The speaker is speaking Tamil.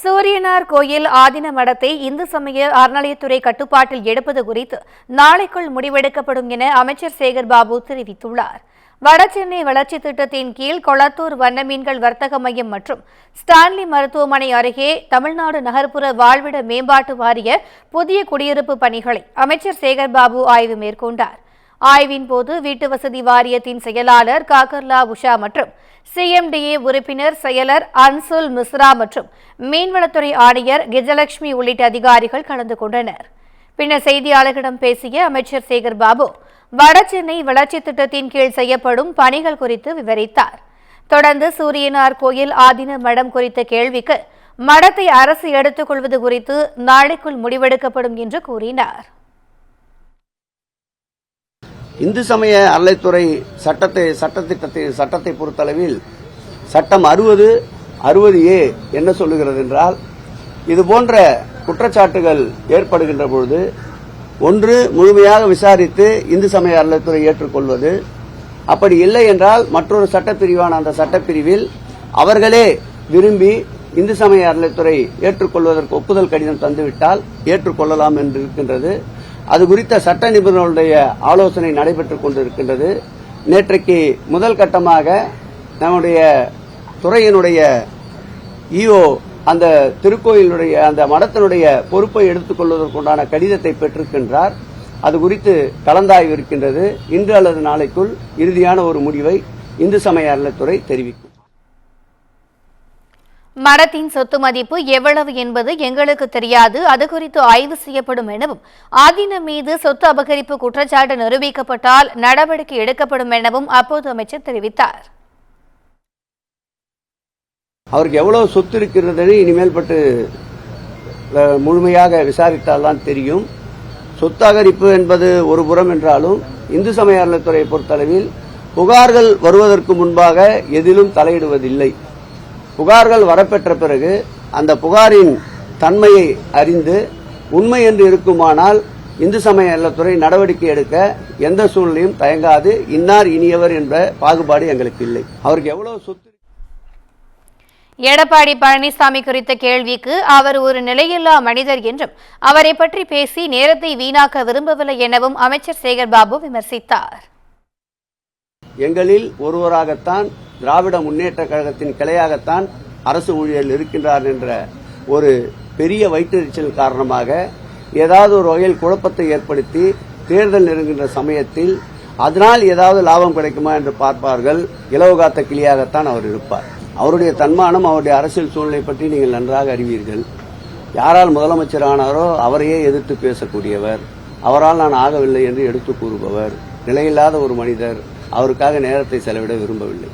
சூரியனார் கோயில் ஆதீன மடத்தை இந்து சமய அறநிலையத்துறை கட்டுப்பாட்டில் எடுப்பது குறித்து நாளைக்குள் முடிவெடுக்கப்படும் என அமைச்சர் சேகர் பாபு தெரிவித்துள்ளார். வடசென்னை வளர்ச்சி திட்டத்தின் கீழ் கொளத்தூர் வண்ணமீன்கள் வர்த்தக மையம் மற்றும் ஸ்டான்லி மருத்துவமனை அருகே தமிழ்நாடு நகர்ப்புற வாழ்விட மேம்பாட்டு வாரிய புதிய குடியிருப்பு பணிகளை அமைச்சர் சேகர் பாபு ஆய்வு மேற்கொண்டார். ஆய்வின் போது வீட்டு வசதி வாரியத்தின் செயலாளர் காக்கர்லா உஷா மற்றும் சிஎம்டிஏ உறுப்பினர் செயலர் அன்சுல் மிஸ்ரா மற்றும் மீன்வளத்துறை ஆணையர் கஜலட்சுமி உள்ளிட்ட அதிகாரிகள் கலந்து கொண்டனர். பின்னர் செய்தியாளர்களிடம் பேசிய அமைச்சர் சேகர் பாபு வடசென்னை வளர்ச்சி திட்டத்தின் கீழ் செய்யப்படும் பணிகள் குறித்து விவரித்தார். தொடர்ந்து சூரியனார் கோயில் ஆதீன மடம் குறித்த கேள்விக்கு மடத்தை அரசு எடுத்துக் கொள்வது குறித்து நாளைக்குள் முடிவெடுக்கப்படும் என்று கூறினார். இந்து சமய அறநிலையத்துறை சட்டத்தை பொறுத்தளவில் சட்டம் 60A என்ன சொல்லுகிறது என்றால், இதுபோன்ற குற்றச்சாட்டுகள் ஏற்படுகின்ற பொழுது ஒன்று முழுமையாக விசாரித்து இந்து சமய அறநிலையத்துறை ஏற்றுக்கொள்வது, அப்படி இல்லை என்றால் மற்றொரு சட்டப்பிரிவான அந்த சட்டப்பிரிவில் அவர்களே விரும்பி இந்து சமய அறநிலையத்துறை ஏற்றுக்கொள்வதற்கு ஒப்புதல் கடிதம் தந்துவிட்டால் ஏற்றுக்கொள்ளலாம் என்று இருக்கின்றது. அது குறித்த சட்ட நிபுணர்களுடைய ஆலோசனை நடைபெற்றுக் கொண்டிருக்கின்றது. நேற்றைக்கு முதல் கட்டமாக நம்முடைய துறையினுடைய ஈஓ அந்த திருக்கோயிலுடைய அந்த மடத்தினுடைய பொறுப்பை எடுத்துக் கொள்வதற்குண்டான கடிதத்தை பெற்றிருக்கின்றார். அது குறித்து கலந்தாய்வு இருக்கின்றது. இன்று அல்லது நாளைக்குள் இறுதியான ஒரு முடிவை இந்து சமய அறநிலையத்துறை தெரிவிக்கும். மடத்தின் சொத்து மதிப்பு எவ்வளவு என்பது எங்களுக்கு தெரியாது, அது குறித்து ஆய்வு செய்யப்படும் எனவும், ஆதீனம் மீது சொத்து அபகரிப்பு குற்றச்சாட்டு நிரூபிக்கப்பட்டால் நடவடிக்கை எடுக்கப்படும் எனவும் அப்போது அமைச்சர் தெரிவித்தார். அவருக்கு எவ்வளவு சொத்து இருக்கிறது இனிமேல் பட்டு முழுமையாக விசாரித்தால்தான் தெரியும். சொத்தகரிப்பு என்பது ஒரு புறம் என்றாலும் இந்து சமய அறநிலையத்துறையை பொறுத்தளவில் புகார்கள் வருவதற்கு முன்பாக எதிலும் தலையிடுவதில்லை. புகார்கள் வரப்பெற்ற பிறகு அந்த புகாரின் தன்மையை அறிந்து உண்மை என்று இருக்குமானால் இந்து சமய அறநிலையத்துறை நடவடிக்கை எடுக்க எந்த சூழ்நிலையும் தயங்காது. இன்னார் இனியவர் என்ற பாகுபாடு எங்களுக்கு இல்லை. அவருக்கு எவ்வளவு சொத்து. எடப்பாடி பழனிசாமி குறித்த கேள்விக்கு அவர் ஒரு நிலையில்லா மனிதர் என்றும் அவரை பற்றி பேசி நேரத்தை வீணாக்க விரும்பவில்லை எனவும் அமைச்சர் சேகர் பாபு விமர்சித்தார். எங்களில் ஒருவராகத்தான் திராவிட முன்னேற்ற கழகத்தின் கிளையாகத்தான் அரசு ஊழியர்கள் இருக்கின்றார் என்ற ஒரு பெரிய வயிற்றெரிச்சல் காரணமாக ஏதாவது ஒரு வகையில் குழப்பத்தை ஏற்படுத்தி தேர்தல் நெருங்குகின்ற சமயத்தில் அதனால் ஏதாவது லாபம் கிடைக்குமா என்று பார்ப்பார்கள். இலவகாத்த கிளியாகத்தான் அவர் இருப்பார். அவருடைய தன்மானம், அவருடைய அரசியல் சூழ்நிலை பற்றி நீங்கள் நன்றாக அறிவீர்கள். யாரால் முதலமைச்சர் ஆனாரோ அவரையே எதிர்த்து பேசக்கூடியவர், அவரால் நான் ஆகவில்லை என்று எடுத்து கூறுபவர், நிலையில்லாத ஒரு மனிதர். அவருக்காக நேரத்தை செலவிட விரும்பவில்லை.